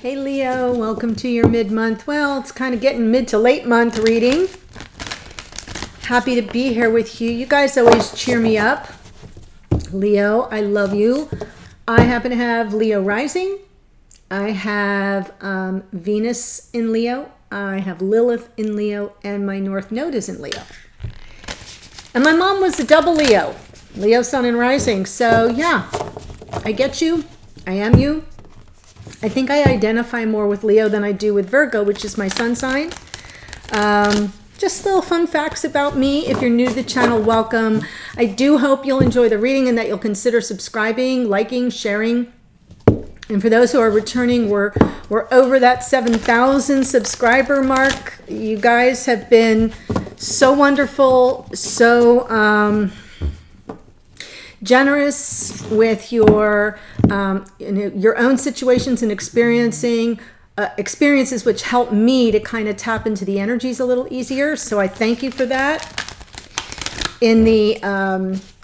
Hey Leo, welcome to your mid-month. Well, it's kind of getting mid to late month reading. Happy to be here with you. You guys always cheer me up. Leo, I love you. I happen to have Leo rising. I have Venus in Leo. I have Lilith in Leo, and my North Node is in Leo. And my mom was a double Leo. Leo, Sun, and Rising. So yeah, I get you. I am you. I think I identify more with Leo than I do with Virgo, which is my sun sign. Just little fun facts about me. If you're new to the channel, welcome. I do hope you'll enjoy the reading and that you'll consider subscribing, liking, sharing. And for those who are returning, we're over that 7,000 subscriber mark. You guys have been so wonderful, so generous with your own situations and experiences which help me to kind of tap into the energies a little easier. So I thank you for that. In the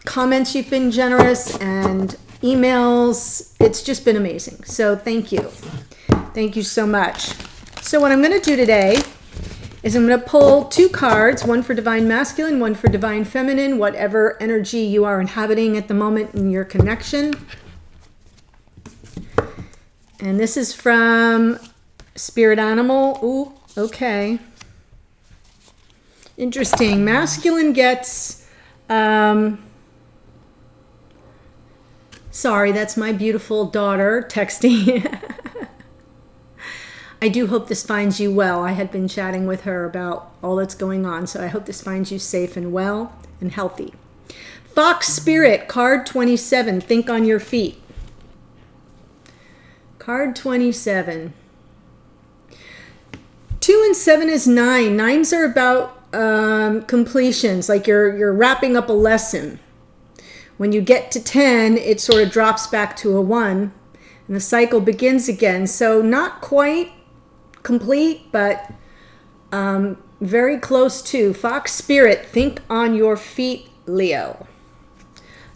comments, you've been generous, and emails. It's just been amazing. So thank you. Thank you so much. So what I'm going to do today is I'm going to pull two cards, one for Divine Masculine, one for Divine Feminine, whatever energy you are inhabiting at the moment in your connection. And this is from Spirit Animal. Ooh, okay. Interesting. Masculine gets... sorry, that's my beautiful daughter texting. I do hope this finds you well. I had been chatting with her about all that's going on, so I hope this finds you safe and well and healthy. Fox Spirit, card 27, think on your feet. Card 27. 2 and 7 is 9. 9s are about completions, like you're wrapping up a lesson. When you get to 10, it sort of drops back to a 1, and the cycle begins again. So not quite complete, but very close to. Fox Spirit, think on your feet, Leo.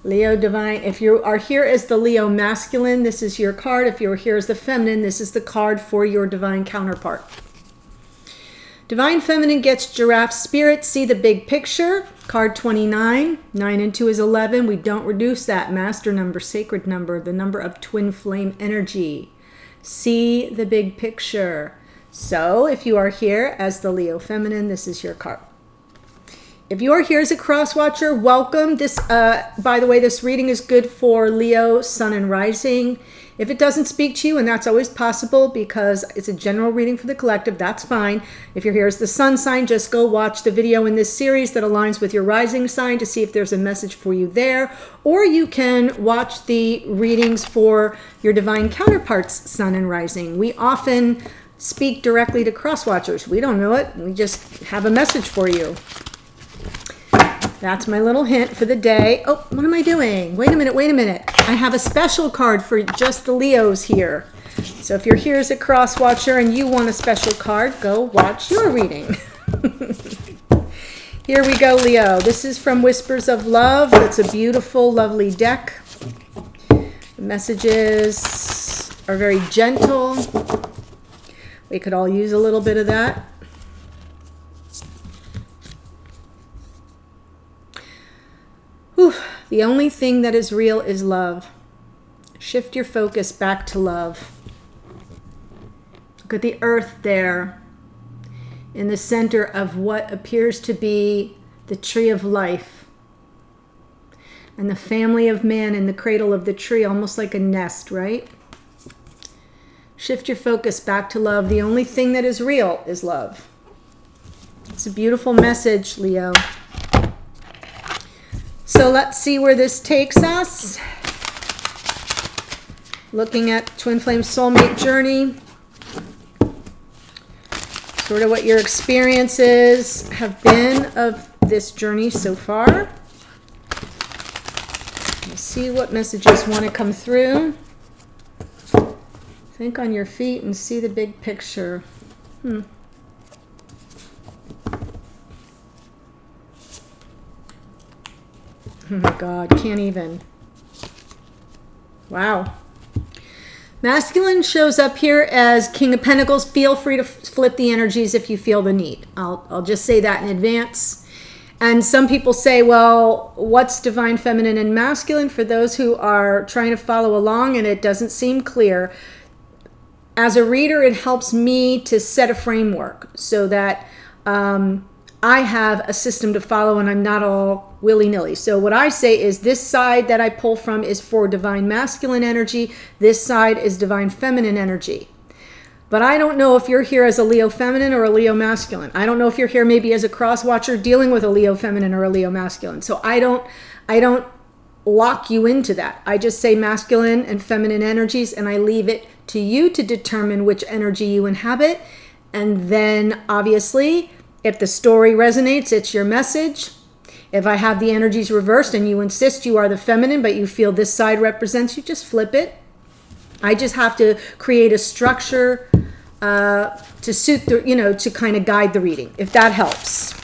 Leo Divine, if you are here as the Leo Masculine, this is your card. If you're here as the Feminine, this is the card for your Divine counterpart. Divine Feminine gets Giraffe Spirit, see the big picture. Card 29, 9 and 2 is 11. We don't reduce that. Master number, sacred number, the number of twin flame energy. See the big picture. So if you are here as the Leo Feminine, this is your card. If you are here as a cross watcher, welcome. This, by the way, this reading is good for Leo, Sun, and Rising. If it doesn't speak to you, and that's always possible because it's a general reading for the collective, that's fine. If you're here as the Sun sign, just go watch the video in this series that aligns with your rising sign to see if there's a message for you there. Or you can watch the readings for your divine counterparts, Sun and Rising. We often speak directly to cross watchers. We don't know it. We just have a message for you. That's my little hint for the day. Oh, what am I doing? Wait a minute, wait a minute. I have a special card for just the Leos here. So if you're here as a cross watcher and you want a special card, go watch your reading. Here we go, Leo. This is from Whispers of Love. It's a beautiful, lovely deck. The messages are very gentle. We could all use a little bit of that. Whew. The only thing that is real is love. Shift your focus back to love. Look at the earth there in the center of what appears to be the tree of life. And the family of man in the cradle of the tree, almost like a nest, right? Shift your focus back to love. The only thing that is real is love. It's a beautiful message, Leo. So let's see where this takes us. Looking at Twin Flame Soulmate Journey. Sort of what your experiences have been of this journey so far. Let's see what messages want to come through. Think on your feet and see the big picture. Oh my God, can't even. Wow. Masculine shows up here as King of Pentacles. Feel free to flip the energies if you feel the need. I'll just say that in advance. And some people say, well, what's divine feminine and masculine? For those who are trying to follow along and it doesn't seem clear, as a reader, it helps me to set a framework so that I have a system to follow and I'm not all willy-nilly. So what I say is this side that I pull from is for divine masculine energy. This side is divine feminine energy. But I don't know if you're here as a Leo feminine or a Leo masculine. I don't know if you're here maybe as a cross watcher dealing with a Leo feminine or a Leo masculine. So I don't lock you into that. I just say masculine and feminine energies, and I leave it to you to determine which energy you inhabit. And then obviously, if the story resonates, it's your message. If I have the energies reversed and you insist you are the feminine, but you feel this side represents you, just flip it. I just have to create a structure to suit the, to kind of guide the reading, if that helps.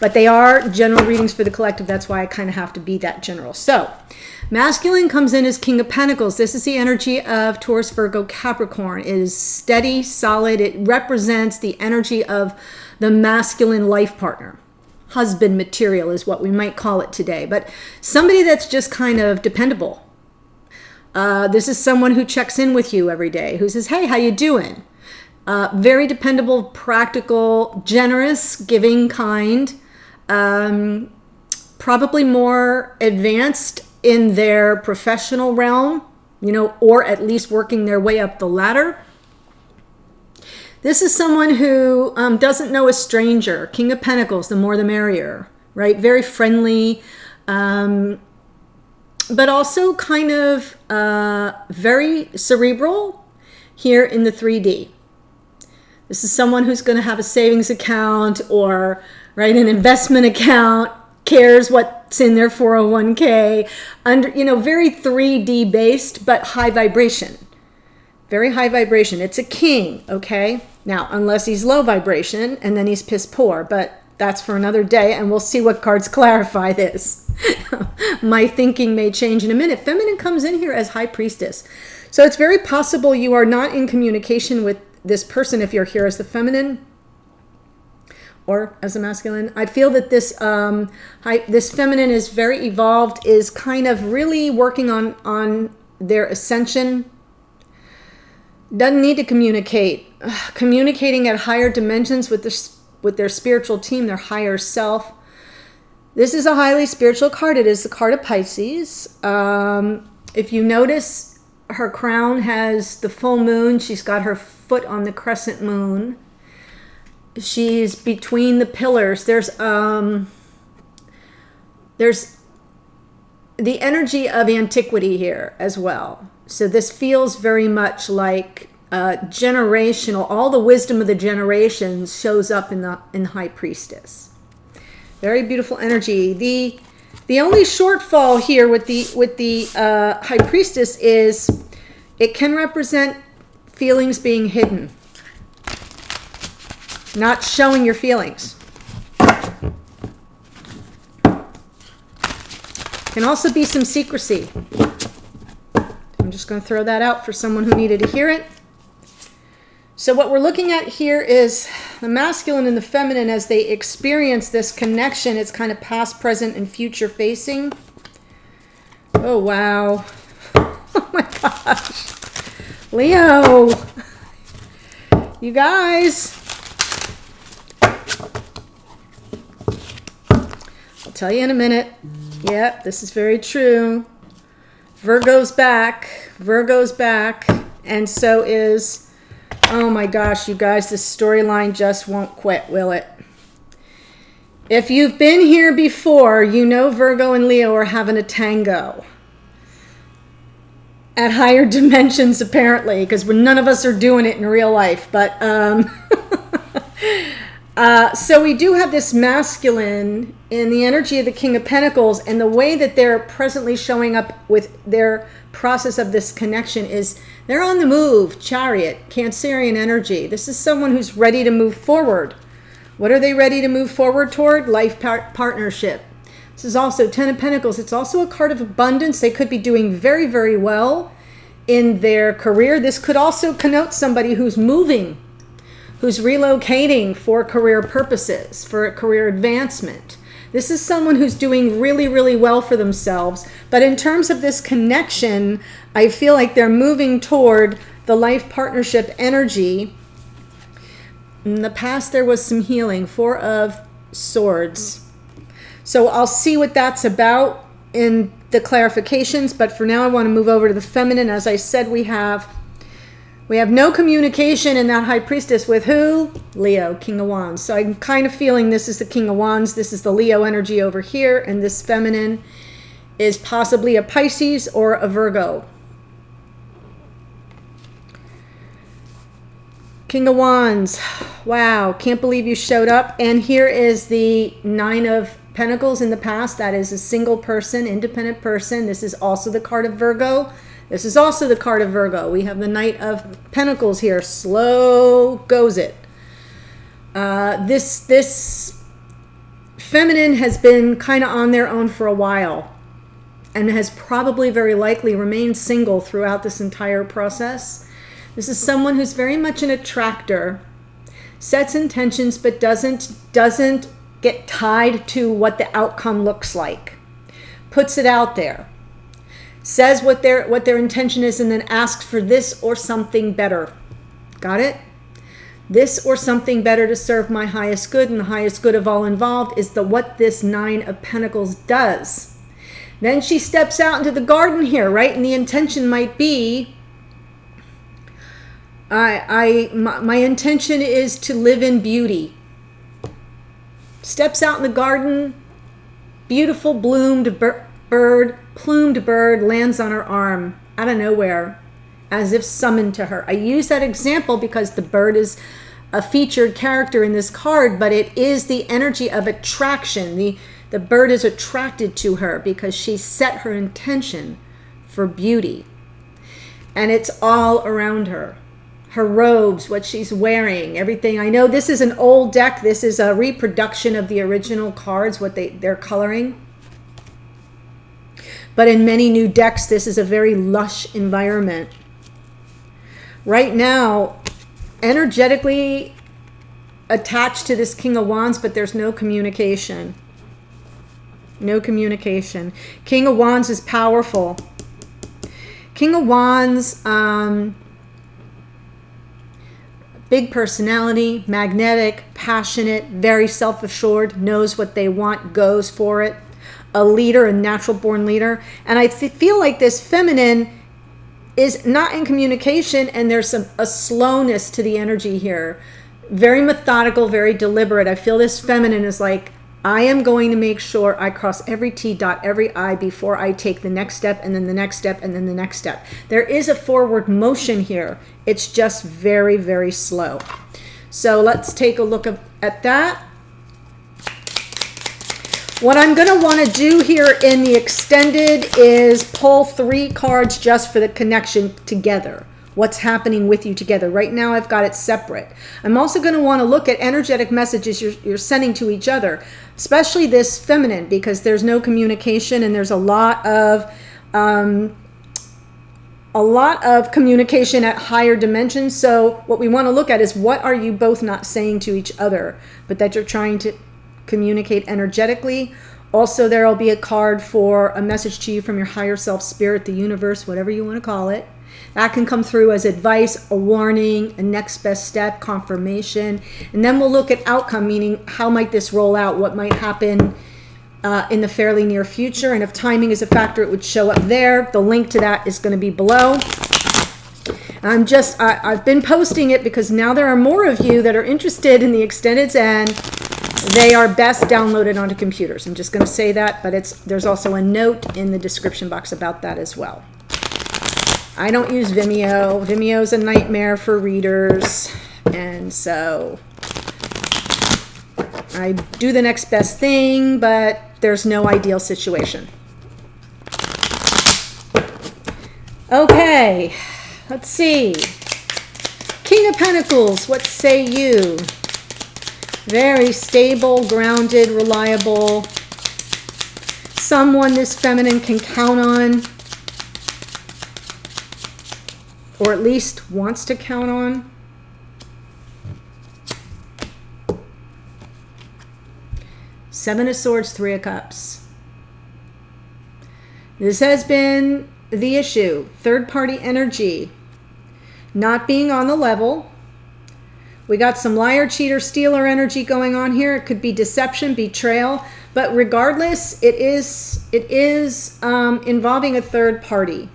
But they are general readings for the collective. That's why I kind of have to be that general. So masculine comes in as King of Pentacles. This is the energy of Taurus, Virgo, Capricorn. It is steady, solid. It represents the energy of the masculine life partner. Husband material is what we might call it today. But somebody that's just kind of dependable. This is someone who checks in with you every day, who says, hey, how you doing? Very dependable, practical, generous, giving, kind. Probably more advanced in their professional realm, or at least working their way up the ladder. This is someone who doesn't know a stranger. King of Pentacles, the more the merrier, right? Very friendly, but also kind of very cerebral here in the 3D. This is someone who's going to have a savings account or an investment account, cares what's in their 401k, very 3D based, but high vibration. Very high vibration. It's a king, okay? Now, unless he's low vibration, and then he's piss poor, but that's for another day, and we'll see what cards clarify this. My thinking may change in a minute. Feminine comes in here as High Priestess. So it's very possible you are not in communication with this person if you're here as the feminine or as a masculine. I feel that this this feminine is very evolved, is kind of really working on their ascension. Doesn't need to communicate. Communicating at higher dimensions with their spiritual team, their higher self. This is a highly spiritual card. It is the card of Pisces. If you notice, her crown has the full moon. She's got her foot on the crescent moon. She's between the pillars. There's the energy of antiquity here as well. So this feels very much like generational. All the wisdom of the generations shows up in High Priestess. Very beautiful energy. The only shortfall here with the High Priestess is it can represent feelings being hidden, not showing your feelings. Can also be some secrecy. I'm just going to throw that out for someone who needed to hear it. So what we're looking at here is the masculine and the feminine as they experience this connection. It's kind of past, present, and future facing. Oh, wow. Oh, my gosh. Leo. You guys. I'll tell you in a minute. Yep, this is very true. Virgo's back. Virgo's back. And so is, oh my gosh, you guys, this storyline just won't quit, will it? If you've been here before, you know Virgo and Leo are having a tango. At higher dimensions, apparently, because none of us are doing it in real life. But so we do have this masculine in the energy of the King of Pentacles, and the way that they're presently showing up with their process of this connection is they're on the move. Chariot, Cancerian energy. This is someone who's ready to move forward. What are they ready to move forward toward? Life partnership. This is also 10 of Pentacles. It's also a card of abundance. They could be doing very, very well in their career. This could also connote somebody who's moving, who's relocating for career purposes, for career advancement. This is someone who's doing really, really well for themselves. But in terms of this connection, I feel like they're moving toward the life partnership energy. In the past, there was some healing. 4 of Swords. So I'll see what that's about in the clarifications. But for now, I want to move over to the feminine. As I said, we have no communication in that High Priestess with who? Leo, King of Wands. So I'm kind of feeling this is the King of Wands. This is the Leo energy over here. And this feminine is possibly a Pisces or a Virgo. King of Wands. Wow. Can't believe you showed up. And here is the 9 of Pentacles in the past. That is a single person, independent person. This is also the card of Virgo. This is also the card of Virgo. We have the Knight of Pentacles here. Slow goes it. This feminine has been kind of on their own for a while and has probably very likely remained single throughout this entire process. This is someone who's very much an attractor, sets intentions, but doesn't get tied to what the outcome looks like. Puts it out there. Says what their intention is and then asks for this or something better. Got it? This or something better to serve my highest good, and the highest good of all involved is what this 9 of Pentacles does. Then she steps out into the garden here, right? And the intention might be, my intention is to live in beauty. Steps out in the garden, beautiful plumed bird lands on her arm out of nowhere, as if summoned to her. I use that example because the bird is a featured character in this card, but it is the energy of attraction. The bird is attracted to her because she set her intention for beauty. And it's all around her. Her robes, what she's wearing, everything. I know this is an old deck. This is a reproduction of the original cards, what they're coloring. But in many new decks, this is a very lush environment. Right now, energetically attached to this King of Wands, but there's no communication. No communication. King of Wands is powerful. King of Wands, big personality, magnetic, passionate, very self-assured, knows what they want, goes for it. A leader, a natural born leader. And I feel like this feminine is not in communication, and there's a slowness to the energy here. Very methodical, very deliberate. I feel this feminine is like, I am going to make sure I cross every T, dot every I before I take the next step, and then the next step, and then the next step. There is a forward motion here. It's just very, very slow. So let's take a look at that. What I'm going to want to do here in the extended is pull 3 cards just for the connection together. What's happening with you together. Right now I've got it separate. I'm also going to want to look at energetic messages you're sending to each other, especially this feminine, because there's no communication and there's a lot of communication at higher dimensions. So what we want to look at is, what are you both not saying to each other, but that you're trying to communicate energetically. Also, there will be a card for a message to you from your higher self, spirit, the universe, whatever you want to call it. That can come through as advice, a warning, a next best step, confirmation. And then we'll look at outcome, meaning how might this roll out, what might happen in the fairly near future. And if timing is a factor, it would show up there. The link to that is going to be below. I've been posting it because now there are more of you that are interested in the extendeds, and they are best downloaded onto computers. I'm just going to say that, but there's also a note in the description box about that as well. I don't use Vimeo. Vimeo's a nightmare for readers, and so I do the next best thing, but there's no ideal situation. Okay, let's see. King of Pentacles, what say you? Very stable, grounded, reliable. Someone this feminine can count on. or at least wants to count on. Seven of Swords, Three of Cups. This has been the issue. Third-party energy. Not being on the level. We got some liar, cheater, stealer energy going on here. It could be deception, betrayal. But regardless, it is involving a third party.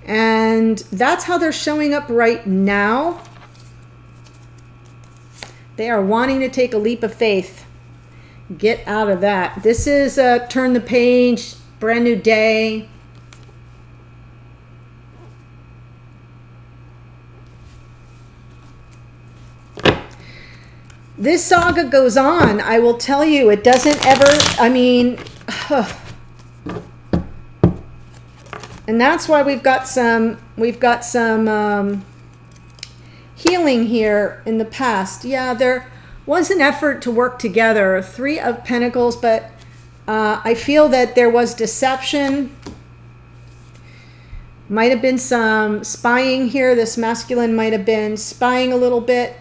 And that's how they're showing up right now. They are wanting to take a leap of faith. Get out of that. This is a turn the page, brand new day. This saga goes on. I will tell you, it doesn't ever, I mean, and that's why we've got some healing here in the past. Yeah, there was an effort to work together. Three of Pentacles, but I feel that there was deception. Might have been some spying here. This masculine might have been spying a little bit,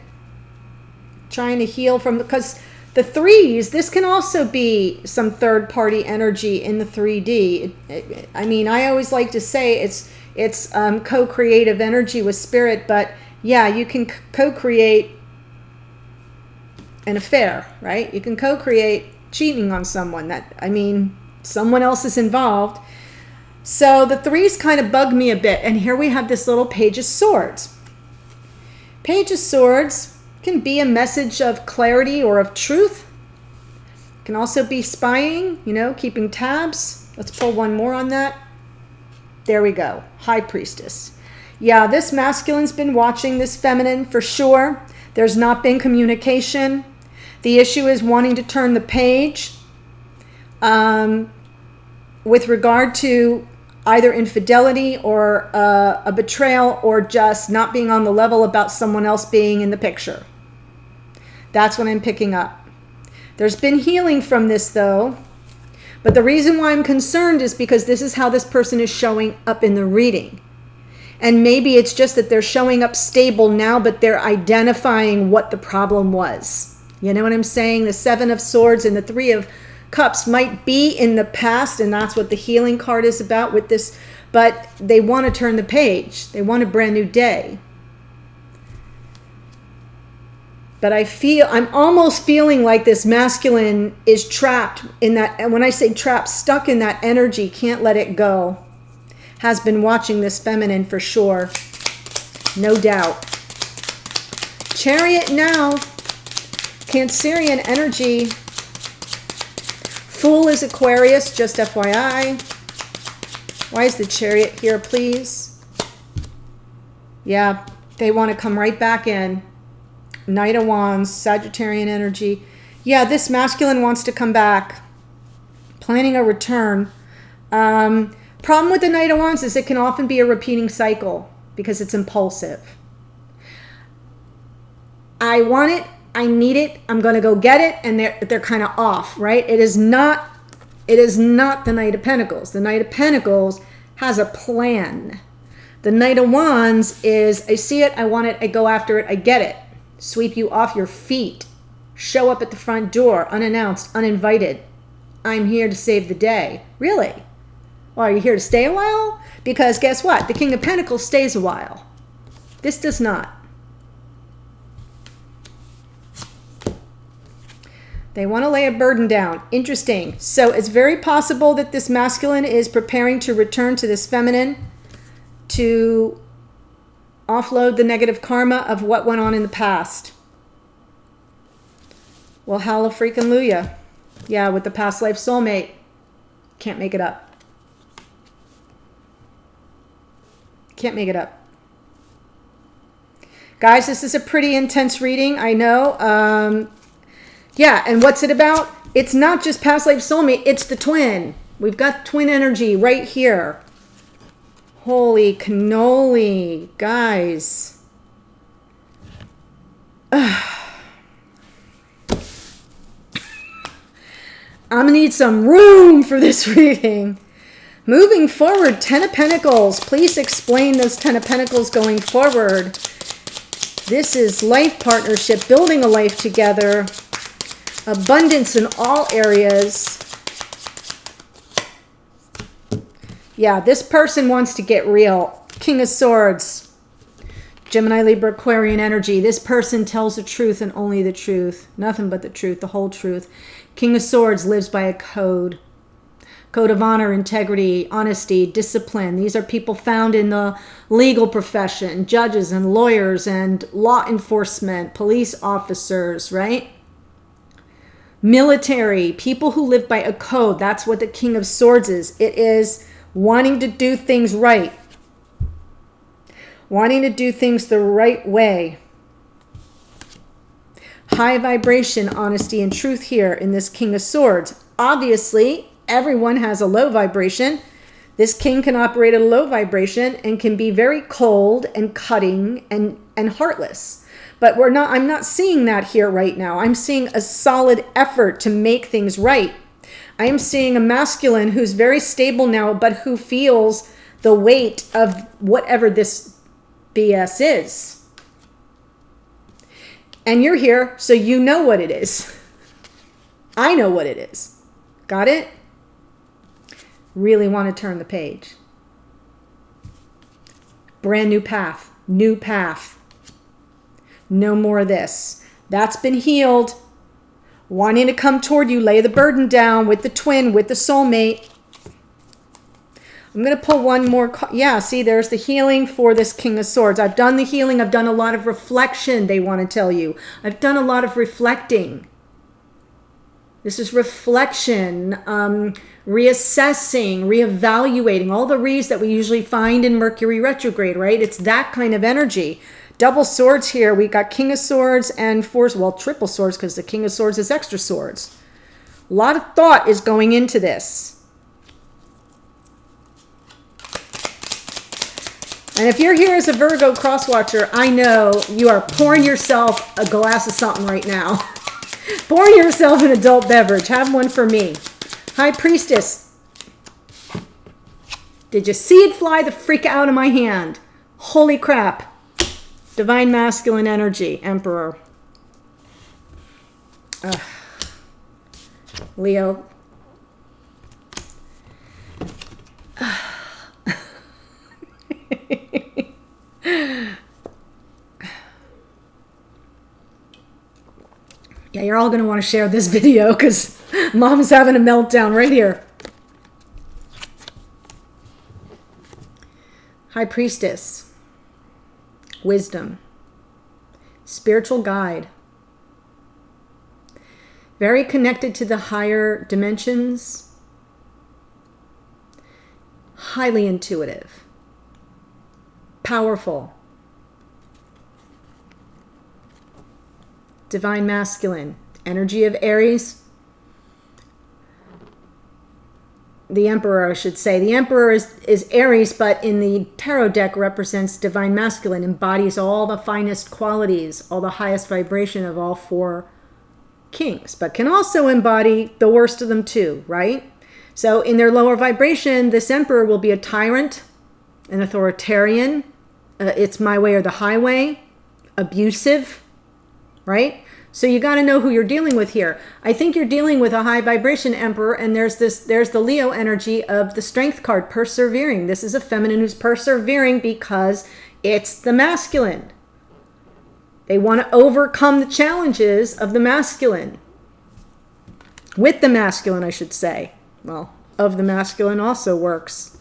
trying to heal from, because the threes, this can also be some third party energy in the 3D. I mean, I always like to say it's co-creative energy with spirit, but yeah, you can co-create an affair, right? You can co-create cheating on someone. That, I mean, someone else is involved. So the threes kind of bug me a bit. And here we have this little Page of Swords. Page of Swords can be a message of clarity or of truth. It can also be spying, you know, keeping tabs. Let's pull one more on that. There we go. High Priestess. Yeah, this masculine's been watching this feminine for sure. There's not been communication. The issue is wanting to turn the page with regard to either infidelity or a betrayal, or just not being on the level about someone else being in the picture. That's what I'm picking up. There's been healing from this though, but the reason why I'm concerned is because this is how this person is showing up in the reading. And maybe it's just that they're showing up stable now, but they're identifying what the problem was. You know what I'm saying? The Seven of Swords and the Three of Cups might be in the past, and that's what the healing card is about with this, but they want to turn the page. They want a brand new day. But I'm almost feeling like this masculine is trapped in that, and when I say trapped, stuck in that energy, can't let it go. Has been watching this feminine for sure. No doubt. Chariot now. Cancerian energy. Fool is Aquarius, just FYI. Why is the Chariot here, please? Yeah, they want to come right back in. Knight of Wands, Sagittarian energy. Yeah, this masculine wants to come back. Planning a return. Problem with the Knight of Wands is it can often be a repeating cycle because it's impulsive. I want it, I need it, I'm going to go get it, and they're kind of off, right? It is not the Knight of Pentacles. The Knight of Pentacles has a plan. The Knight of Wands is, I see it, I want it, I go after it, I get it. Sweep you off your feet. Show up at the front door, unannounced, uninvited. I'm here to save the day. Really? Well, are you here to stay a while? Because guess what? The King of Pentacles stays a while. This does not. They want to lay a burden down. Interesting. So it's very possible that this masculine is preparing to return to this feminine to offload the negative karma of what went on in the past. Well, hallelujah. Yeah, with the past life soulmate. Can't make it up. Can't make it up. Guys, this is a pretty intense reading, I know. Yeah, and what's it about? It's not just past life soulmate, it's the twin. We've got twin energy right here. Holy cannoli, guys. I'm gonna need some room for this reading. Moving forward, Ten of Pentacles. Please explain those Ten of Pentacles going forward. This is life partnership, building a life together. Abundance in all areas. Yeah, this person wants to get real. King of Swords. Gemini, Libra, Aquarian energy. This person tells the truth and only the truth. Nothing but the truth, the whole truth. King of Swords lives by a code. Code of honor, integrity, honesty, discipline. These are people found in the legal profession. Judges and lawyers and law enforcement, police officers, right? Military, people who live by a code. That's what the King of Swords is. It is wanting to do things right. Wanting to do things the right way. High vibration, honesty, and truth here in this King of Swords. Obviously, everyone has a low vibration. This king can operate at a low vibration and can be very cold and cutting and heartless. But I'm not seeing that here right now. I'm seeing a solid effort to make things right. I am seeing a masculine who's very stable now, but who feels the weight of whatever this BS is. And you're here, so you know what it is. I know what it is. Got it? Really want to turn the page. Brand new path. New path. No more of this. That's been healed. Wanting to come toward you, lay the burden down with the twin, with the soulmate. I'm going to pull one more. Yeah, see, there's the healing for this King of Swords. I've done the healing. I've done a lot of reflection, they want to tell you. I've done a lot of reflecting. This is reflection, reassessing, reevaluating, all the re's that we usually find in Mercury retrograde, right? It's that kind of energy. Double swords here. We got King of Swords and triple swords, because the King of Swords is extra swords. A lot of thought is going into this. And if you're here as a Virgo cross-watcher, I know you are pouring yourself a glass of something right now. Pouring yourself an adult beverage. Have one for me. High Priestess. Did you see it fly the freak out of my hand? Holy crap. Divine masculine energy. Emperor. Leo. Yeah, you're all going to want to share this video because Mom's having a meltdown right here. High Priestess. Wisdom. Spiritual guide. Very connected to the higher dimensions. Highly intuitive. Powerful. Divine masculine. Energy of Aries. The Emperor, I should say. The Emperor is Aries, but in the tarot deck represents divine masculine, embodies all the finest qualities, all the highest vibration of all four kings, but can also embody the worst of them too, right? So in their lower vibration, this Emperor will be a tyrant, an authoritarian, it's my way or the highway, abusive, right? So you got to know who you're dealing with here. I think you're dealing with a high vibration Emperor, and there's the Leo energy of the Strength card, persevering. This is a feminine who's persevering because it's the masculine. They want to overcome the challenges of the masculine. With the masculine, I should say. Well, of the masculine also works.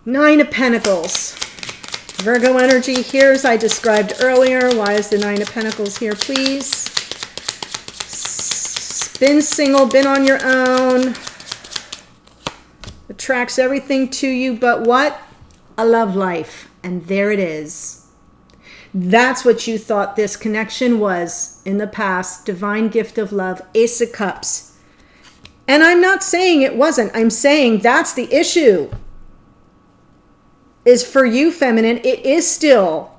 Nine of Pentacles. Virgo energy here, as I described earlier. Why is the Nine of Pentacles here, please? Been single, been on your own. Attracts everything to you, but what? A love life. And there it is. That's what you thought this connection was in the past. Divine gift of love. Ace of Cups. And I'm not saying it wasn't. I'm saying that's the issue. Is for you, feminine, it is still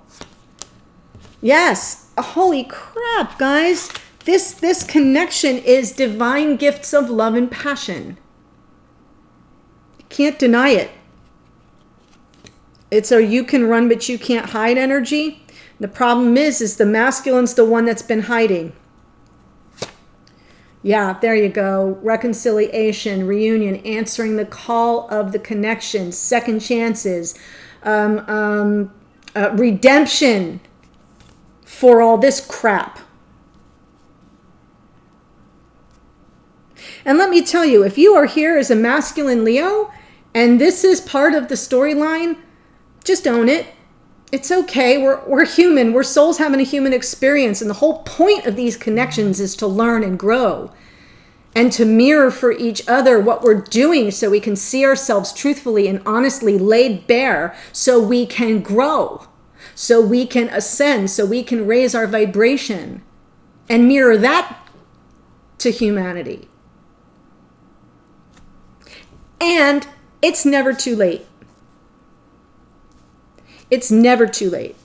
Yes. Holy crap, guys. This connection is divine gifts of love and passion. You can't deny it. It's a you can run but you can't hide energy. The problem is the masculine's the one that's been hiding. Yeah, there you go. Reconciliation, reunion, answering the call of the connection, second chances, redemption for all this crap. And let me tell you, if you are here as a masculine Leo and this is part of the storyline, just own it. It's okay. We're human. We're souls having a human experience. And the whole point of these connections is to learn and grow and to mirror for each other what we're doing so we can see ourselves truthfully and honestly laid bare so we can grow, so we can ascend, so we can raise our vibration and mirror that to humanity. And it's never too late. It's never too late.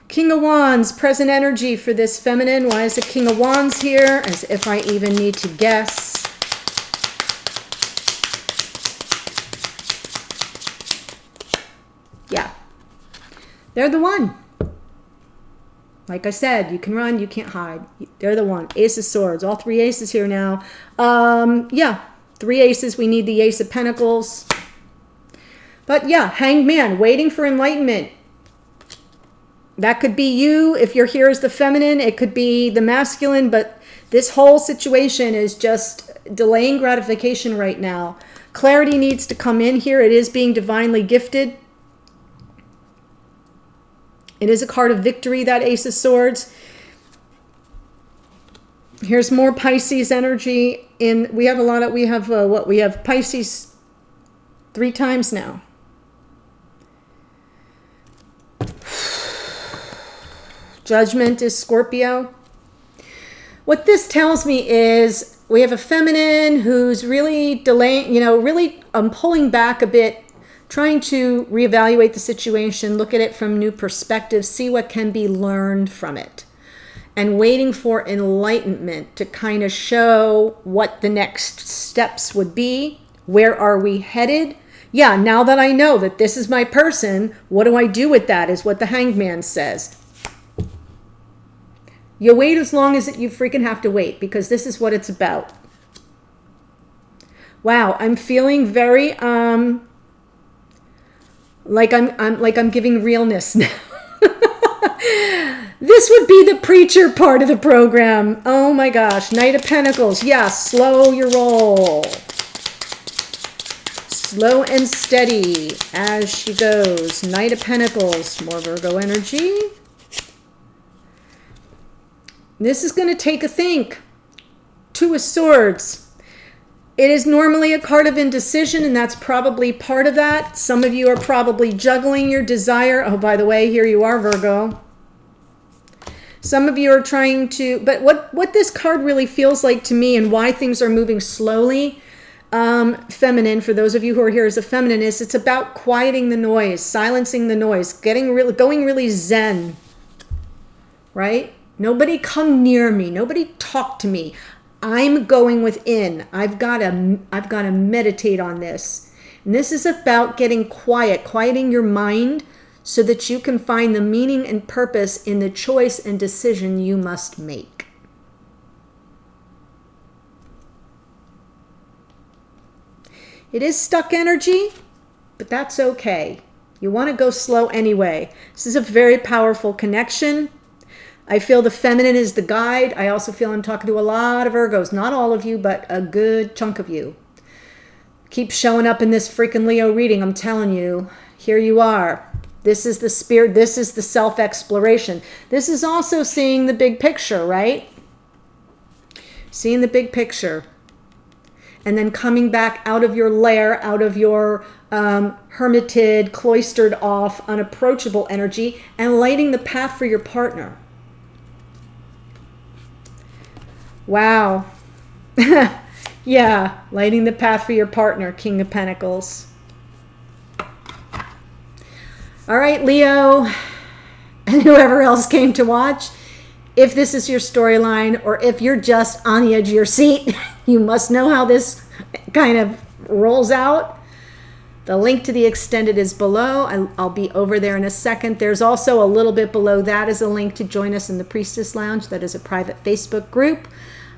King of Wands, present energy for this feminine. Why is the King of Wands here? As if I even need to guess. Yeah. They're the one. Like I said, you can run, you can't hide. They're the one. Ace of Swords. All three aces here now. Yeah, three aces. We need the Ace of Pentacles. But yeah, Hanged Man, waiting for enlightenment. That could be you. If you're here as the feminine, it could be the masculine. But this whole situation is just delaying gratification right now. Clarity needs to come in here. It is being divinely gifted. It is a card of victory, that Ace of Swords. Here's more Pisces energy. We have Pisces 3 times now. Judgment is Scorpio. What this tells me is we have a feminine who's really delaying, really pulling back a bit, trying to reevaluate the situation, look at it from new perspectives, see what can be learned from it, and waiting for enlightenment to kind of show what the next steps would be. Where are we headed? Yeah, now that I know that this is my person, what do I do with that, is what the Hanged Man says. You wait as long as you freaking have to wait, because this is what it's about. Wow, I'm feeling very like I'm giving realness now. This would be the preacher part of the program. Oh my gosh. Knight of Pentacles. Yeah, slow your roll. Slow and steady as she goes. Knight of Pentacles. More Virgo energy. This is going to take a think. Two of Swords. It is normally a card of indecision, and that's probably part of that. Some of you are probably juggling your desire. Oh, by the way, here you are, Virgo. Some of you are trying to, but what this card really feels like to me and why things are moving slowly, feminine, for those of you who are here as a feminine, is it's about quieting the noise, silencing the noise, going really zen, right? Nobody come near me. Nobody talk to me. I'm going within. I've got to meditate on this. And this is about getting quiet, quieting your mind so that you can find the meaning and purpose in the choice and decision you must make. It is stuck energy, but that's okay. You want to go slow anyway. This is a very powerful connection. I feel the feminine is the guide. I also feel I'm talking to a lot of Virgos. Not all of you, but a good chunk of you. Keep showing up in this freaking Leo reading. I'm telling you, here you are. This is the spirit. This is the self-exploration. This is also seeing the big picture, right? Seeing the big picture. And then coming back out of your lair, out of your hermited, cloistered off, unapproachable energy, and lighting the path for your partner. Wow. Yeah, lighting the path for your partner, King of Pentacles. All right, Leo, and whoever else came to watch, if this is your storyline or if you're just on the edge of your seat, you must know how this kind of rolls out. The link to the extended is below. I'll be over there in a second. There's also a little bit below that is a link to join us in the Priestess Lounge. That is a private Facebook group.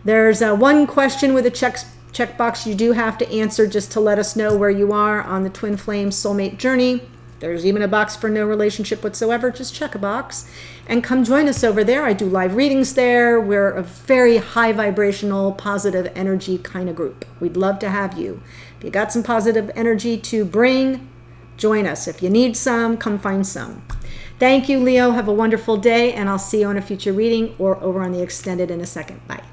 There's one question with a checkbox you do have to answer just to let us know where you are on the Twin Flame soulmate journey. There's even a box for no relationship whatsoever. Just check a box and come join us over there. I do live readings there. We're a very high vibrational, positive energy kind of group. We'd love to have you. If you got some positive energy to bring, join us. If you need some, come find some. Thank you, Leo. Have a wonderful day, and I'll see you on a future reading or over on the extended in a second. Bye.